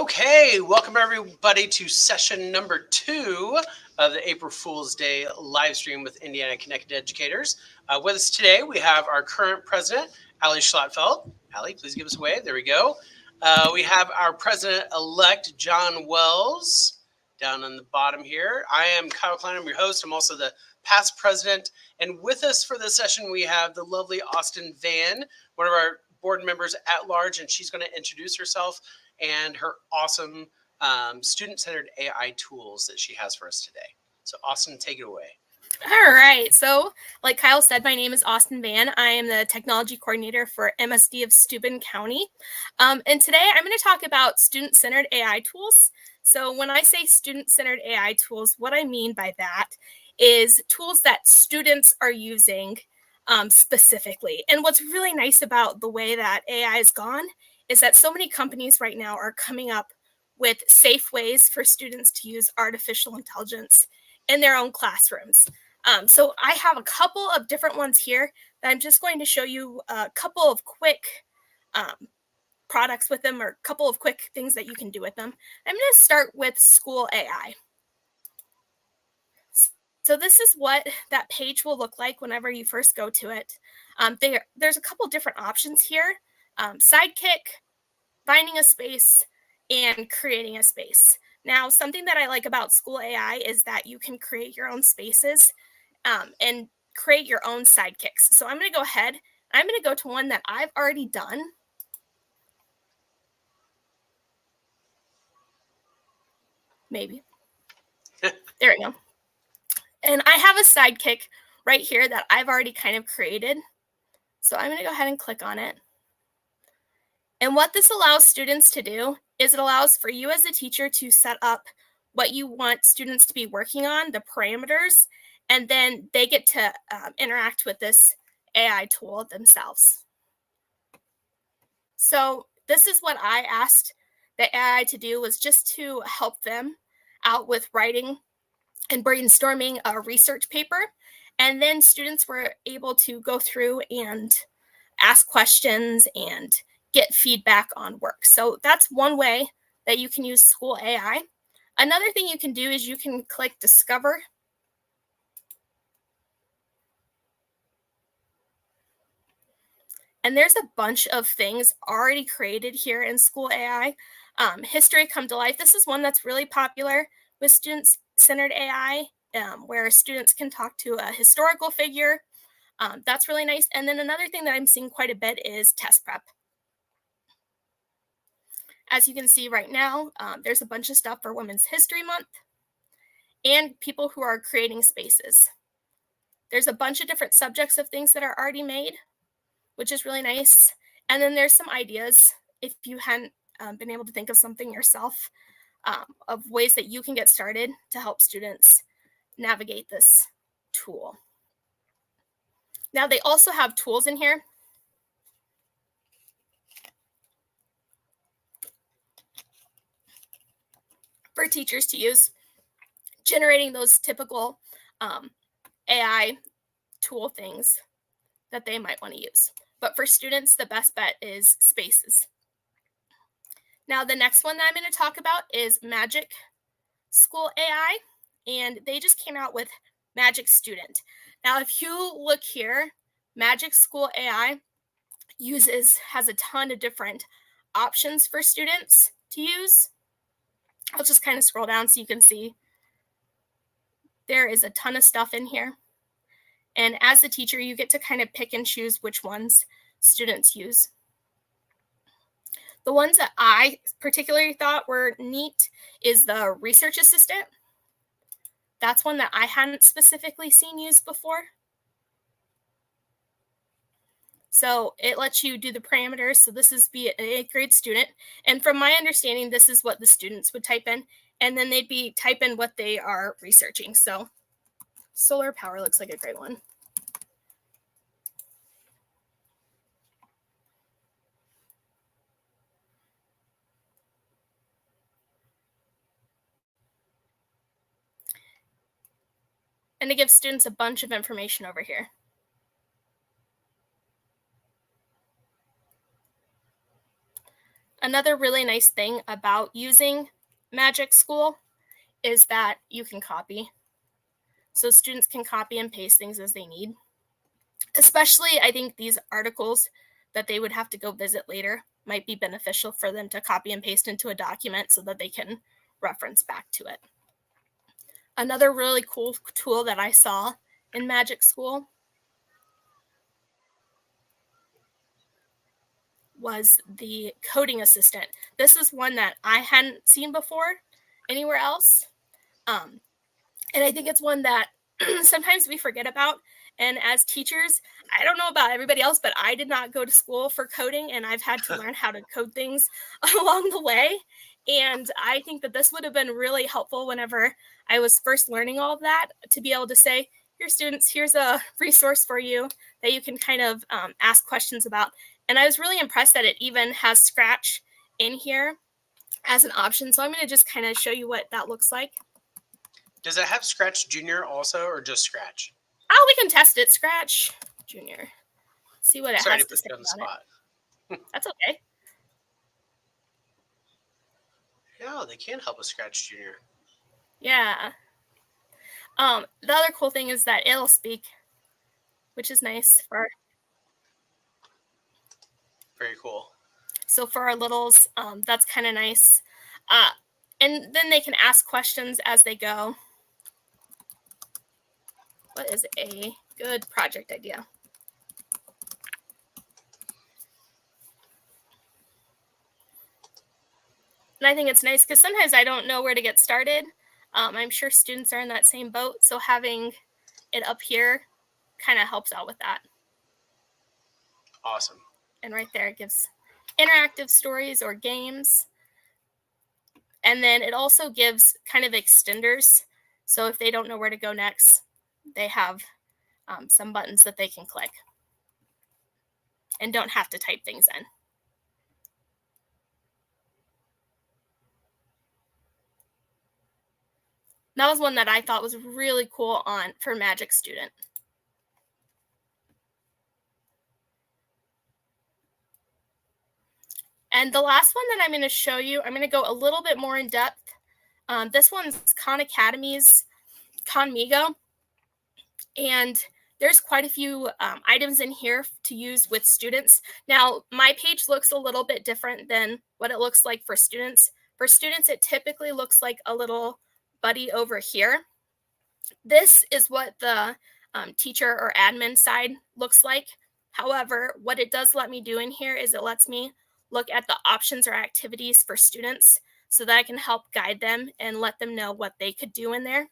Okay, welcome everybody to session number 2 of the April Fool's Day live stream with Indiana Connected Educators. With us today, we have our current president, Allie Schlattfeld. Allie, please give us a wave. There we go. We have our president-elect, John Wells, down on the bottom here. I am Kyle Klein. I'm your host. I'm also the past president. And with us for this session, we have the lovely Austin Van, one of our board members at large, and she's going to introduce herself and her awesome student-centered AI tools that she has for us today. So Austin, take it away. All right. So like Kyle said, my name is Austin Van. I am the technology coordinator for MSD of Steuben County. And today I'm going to talk about student-centered AI tools. So when I say student-centered AI tools, what I mean by that is tools that students are using specifically. And what's really nice about the way that AI has gone is that so many companies right now are coming up with safe ways for students to use artificial intelligence in their own classrooms. So I have a couple of different ones here that I'm just going to show you a couple of quick products with them, or a couple of quick things that you can do with them. I'm going to start with School AI. So this is what that page will look like whenever you first go to it. There's a couple different options here. Sidekick, finding a space, and creating a space. Now, something that I like about School AI is that you can create your own spaces and create your own sidekicks. So I'm going to go ahead. I'm going to go to one that I've already done. Maybe. There we go. And I have a sidekick right here that I've already kind of created. So I'm going to go ahead and click on it. And what this allows students to do is it allows for you as a teacher to set up what you want students to be working on, the parameters, and then they get to interact with this AI tool themselves. So this is what I asked the AI to do, was just to help them out with writing and brainstorming a research paper. And then students were able to go through and ask questions and get feedback on work. So that's one way that you can use School AI. Another thing you can do is you can click Discover. And there's a bunch of things already created here in School AI. History Come to Life. This is one that's really popular with student-centered AI, where students can talk to a historical figure. That's really nice. And then another thing that I'm seeing quite a bit is test prep. As you can see right now, there's a bunch of stuff for Women's History Month and people who are creating spaces. There's a bunch of different subjects of things that are already made, which is really nice. And then there's some ideas, if you hadn't been able to think of something yourself, of ways that you can get started to help students navigate this tool. Now, they also have tools in here for teachers to use, generating those typical AI tool things that they might want to use. But for students, the best bet is spaces. Now, the next one that I'm going to talk about is Magic School AI, and they just came out with Magic Student. Now, if you look here, Magic School AI has a ton of different options for students to use. I'll just kind of scroll down so you can see there is a ton of stuff in here. And as the teacher, you get to kind of pick and choose which ones students use. The ones that I particularly thought were neat is the Research Assistant. That's one that I hadn't specifically seen used before. So it lets you do the parameters. So this is be an 8th grade student. And from my understanding, this is what the students would type in. And then they'd be type in what they are researching. So solar power looks like a great one. And it gives students a bunch of information over here. Another really nice thing about using Magic School is that you can copy. So students can copy and paste things as they need. Especially, I think these articles that they would have to go visit later might be beneficial for them to copy and paste into a document so that they can reference back to it. Another really cool tool that I saw in Magic School was the coding assistant. This is one that I hadn't seen before anywhere else. And I think it's one that sometimes we forget about. And as teachers, I don't know about everybody else, but I did not go to school for coding, and I've had to learn how to code things along the way. And I think that this would have been really helpful whenever I was first learning all of that, to be able to say, here, students, here's a resource for you that you can kind of ask questions about. And I was really impressed that it even has Scratch in here as an option. So I'm going to just kind of show you what that looks like. Does it have Scratch Junior also, or just Scratch? Oh, we can test it. Scratch Junior. See what it Sorry has to to say put you on the about spot. it. That's okay. Yeah, they can help with Scratch Junior. Yeah. The other cool thing is that it'll speak, which is nice for. Very cool. So for our littles, that's kind of nice. And then they can ask questions as they go. What is a good project idea? And I think it's nice because sometimes I don't know where to get started. I'm sure students are in that same boat. So having it up here kind of helps out with that. Awesome. And right there, it gives interactive stories or games. And then it also gives kind of extenders. So if they don't know where to go next, they have some buttons that they can click and don't have to type things in. That was one that I thought was really cool for Magic Student. And the last one that I'm going to show you, I'm going to go a little bit more in depth. This one's Khan Academy's Khanmigo. And there's quite a few items in here to use with students. Now, my page looks a little bit different than what it looks like for students. For students, it typically looks like a little buddy over here. This is what the teacher or admin side looks like. However, what it does let me do in here is it lets me look at the options or activities for students so that I can help guide them and let them know what they could do in there.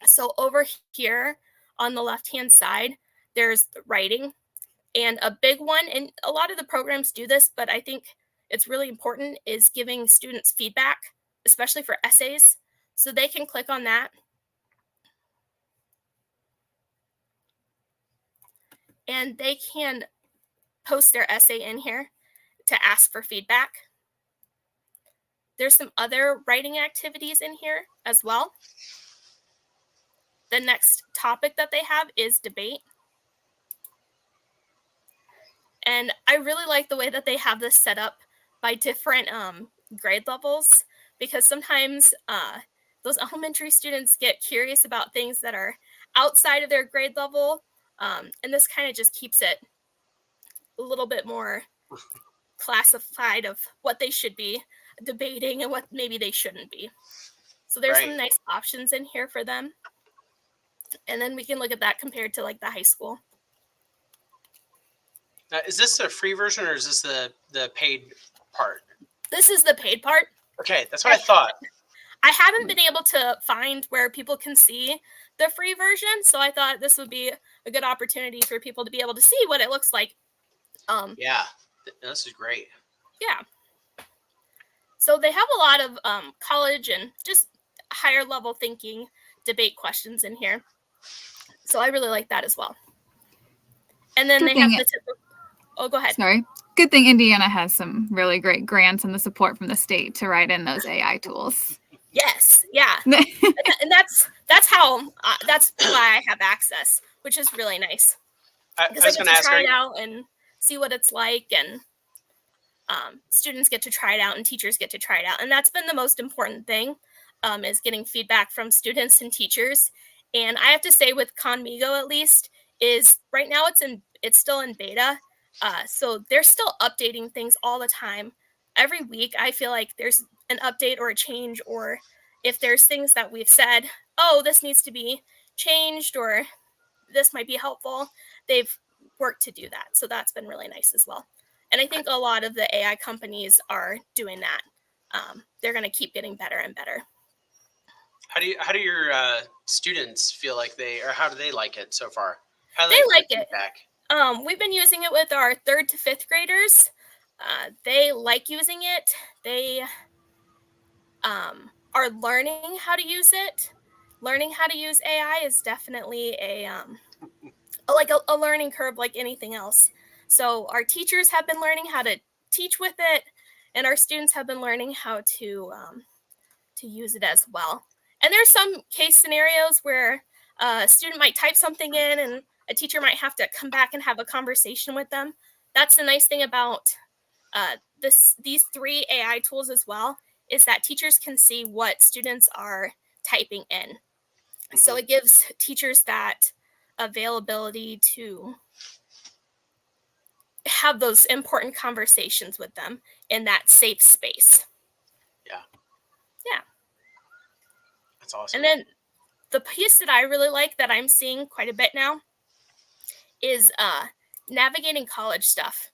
So over here on the left-hand side, there's writing. And a big one, and a lot of the programs do this, but I think it's really important, is giving students feedback, especially for essays. So they can click on that. And they can post their essay in here to ask for feedback. There's some other writing activities in here as well. The next topic that they have is debate. And I really like the way that they have this set up by different grade levels, because sometimes those elementary students get curious about things that are outside of their grade level. And this kind of just keeps it a little bit more classified of what they should be debating and what maybe they shouldn't be. So there's some nice options in here for them. And then we can look at that compared to like the high school. Now, is this a free version or is this the paid part? This is the paid part. Okay, that's what I thought. I haven't been able to find where people can see the free version, so I thought this would be a good opportunity for people to be able to see what it looks like. Yeah, this is great. Yeah. So they have a lot of college and just higher level thinking debate questions in here. So I really like that as well. And then they have the typical. Oh, go ahead. Sorry. Good thing Indiana has some really great grants and the support from the state to write in those AI tools. Yes, yeah, and that's how that's why I have access, which is really nice. I was going to ask, try it out and see what it's like, and students get to try it out and teachers get to try it out. And that's been the most important thing, is getting feedback from students and teachers. And I have to say with Conmigo, at least, is right now it's still in beta. So they're still updating things all the time. Every week, I feel like there's an update or a change, or if there's things that we've said, oh, this needs to be changed, or this might be helpful, they've worked to do that. So that's been really nice as well. And I think a lot of the AI companies are doing that. They're going to keep getting better and better. How do your students feel like how do they like it so far? How do They like give it. feedback? We've been using it with our 3rd to 5th graders. They like using it. They are learning how to use it. Learning how to use AI is definitely a learning curve like anything else. So our teachers have been learning how to teach with it, and our students have been learning how to use it as well. And there's some case scenarios where a student might type something in and a teacher might have to come back and have a conversation with them. That's the nice thing about these 3 AI tools as well, is that teachers can see what students are typing in. Mm-hmm. So it gives teachers that availability to have those important conversations with them in that safe space. Yeah. That's awesome. And then the piece that I really like that I'm seeing quite a bit now is navigating college stuff.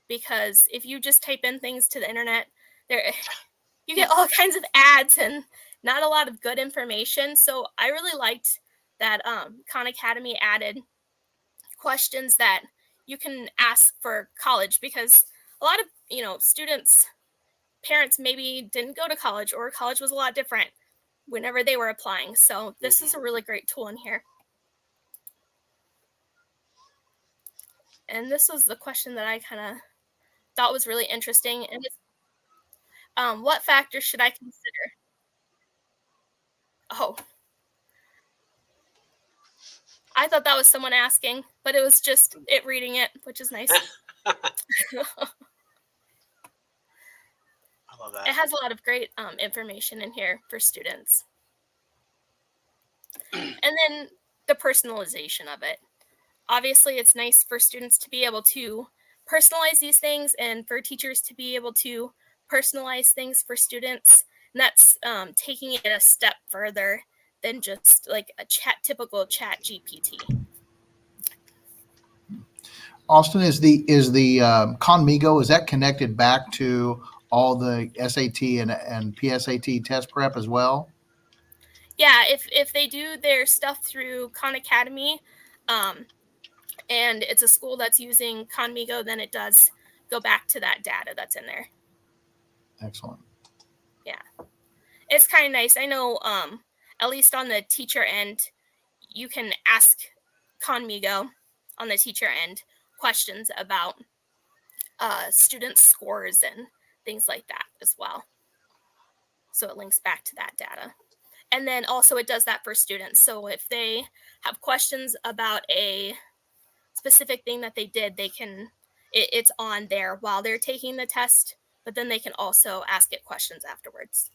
Because if you just type in things to the internet, you get all kinds of ads and not a lot of good information. So I really liked that Khan Academy added questions that you can ask for college, because a lot of students, parents maybe didn't go to college, or college was a lot different whenever they were applying. So this is a really great tool in here. And this was the question that I kind of thought was really interesting. And it's, what factors should I consider? Oh, I thought that was someone asking, but it was just it reading it, which is nice. I love that. It has a lot of great information in here for students. And then the personalization of it. Obviously, it's nice for students to be able to personalize these things, and for teachers to be able to personalize things for students. And that's taking it a step further than just like a typical chat GPT. Austin, is the Conmigo, is that connected back to all the SAT and PSAT test prep as well? Yeah, if they do their stuff through Khan Academy, and it's a school that's using Conmigo, then it does go back to that data that's in there. Excellent. Yeah, it's kind of nice. I know, at least on the teacher end, you can ask Conmigo on the teacher end questions about students' scores and things like that as well. So it links back to that data. And then also it does that for students. So if they have questions about a specific thing that they did, it's on there while they're taking the test, but then they can also ask it questions afterwards.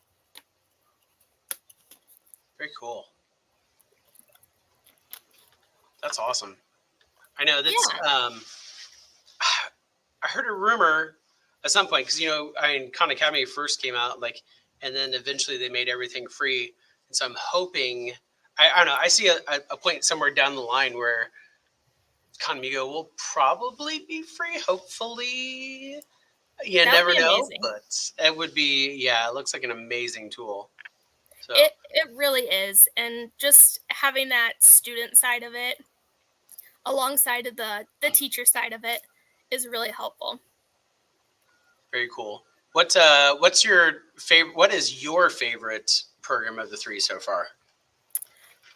Very cool. That's awesome. I know that's, yeah. I heard a rumor at some point, because, Khan Academy first came out, and then eventually they made everything free. And so I'm hoping, I don't know, I see a point somewhere down the line where Conmigo will probably be free, hopefully. You never know, amazing. But it would be, yeah, it looks like an amazing tool. So. It really is. And just having that student side of it alongside of the teacher side of it is really helpful. Very cool. What's your favorite? What is your favorite program of the 3 so far?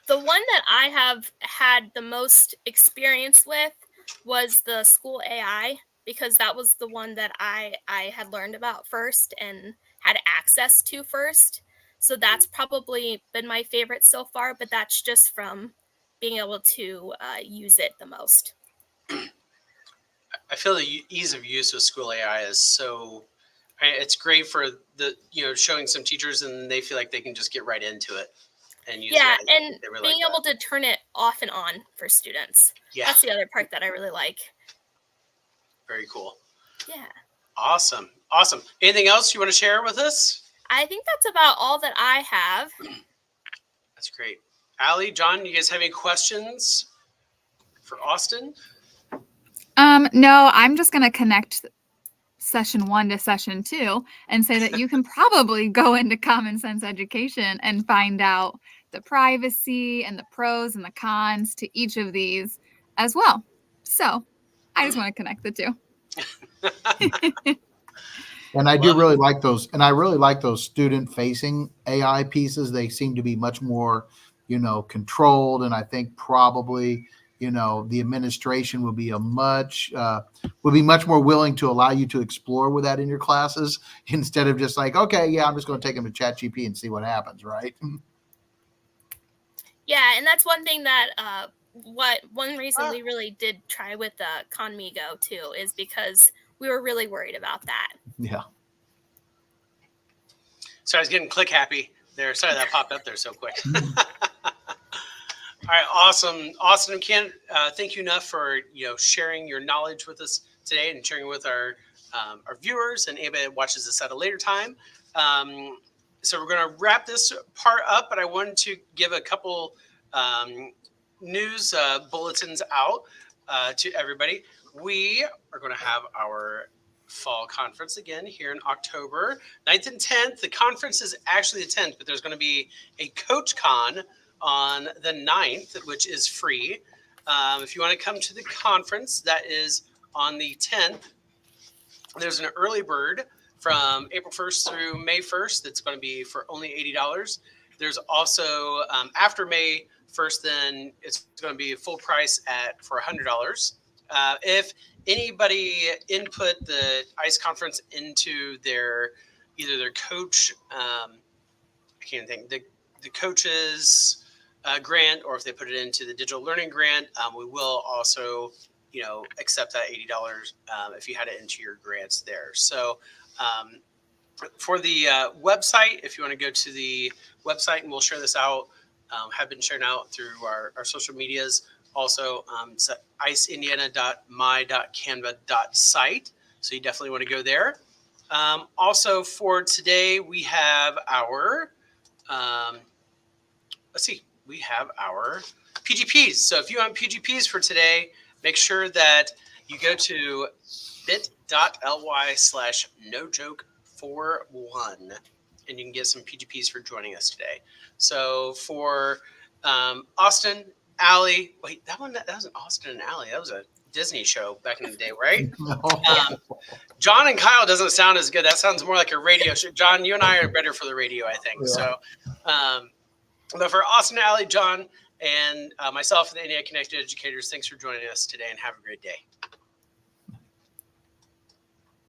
The one that I have had the most experience with was the school AI, because that was the one that I had learned about first and had access to first. So that's probably been my favorite so far, but that's just from being able to use it the most. I feel the ease of use with school AI is so. It's great for the showing some teachers and they feel like they can just get right into it and use Yeah, it. and They really being like able to turn it off and on for students. Yeah, That's the other part that I really like. very cool. Yeah. Awesome. Anything else you want to share with us? I think that's about all that I have. That's great. Allie, John, you guys have any questions for Austin? No, I'm just going to connect session 1 to session 2 and say that you can probably go into Common Sense Education and find out the privacy and the pros and the cons to each of these as well. So I just want to connect the two. And I do really like those, and I really like those student-facing AI pieces. They seem to be much more, controlled, and I think probably, the administration will be much more willing to allow you to explore with that in your classes instead of just like, okay, yeah, I'm just going to take them to ChatGPT and see what happens, right? Yeah, and that's one thing that one reason we really did try with Conmigo too is because we were really worried about that. Yeah. So I was getting click happy there. Sorry that popped up there so quick. All right, awesome. Austin and Ken, thank you enough for sharing your knowledge with us today and sharing with our viewers and anybody that watches this at a later time. So we're going to wrap this part up, but I wanted to give a couple news bulletins out to everybody. We are going to have our fall conference again here in October 9th and 10th. The conference is actually the 10th, but there's going to be a Coach Con on the 9th, which is free. If you want to come to the conference, that is on the 10th. There's an early bird from April 1st through May 1st. That's going to be for only $80. There's also after May 1st, then it's going to be full price for $100. If anybody input the ICE conference into either their coach, I can't think, the coach's grant, or if they put it into the digital learning grant, we will also accept that $80 if you had it into your grants there. So for the website, if you want to go to the website, and we'll share this out, have been shared out through our social medias. Also, it's at iceindiana.my.canva.site. So you definitely want to go there. Also for today, we have our, we have our PGPs. So if you want PGPs for today, make sure that you go to bit.ly/nojoke41 and you can get some PGPs for joining us today. So for Austin, Allie, wait, that wasn't Austin and Allie. That was a Disney show back in the day, right? John and Kyle doesn't sound as good. That sounds more like a radio show. John, you and I are better for the radio, I think. Yeah. So, but for Austin, Allie, John, and myself and the Indiana Connected Educators, thanks for joining us today and have a great day.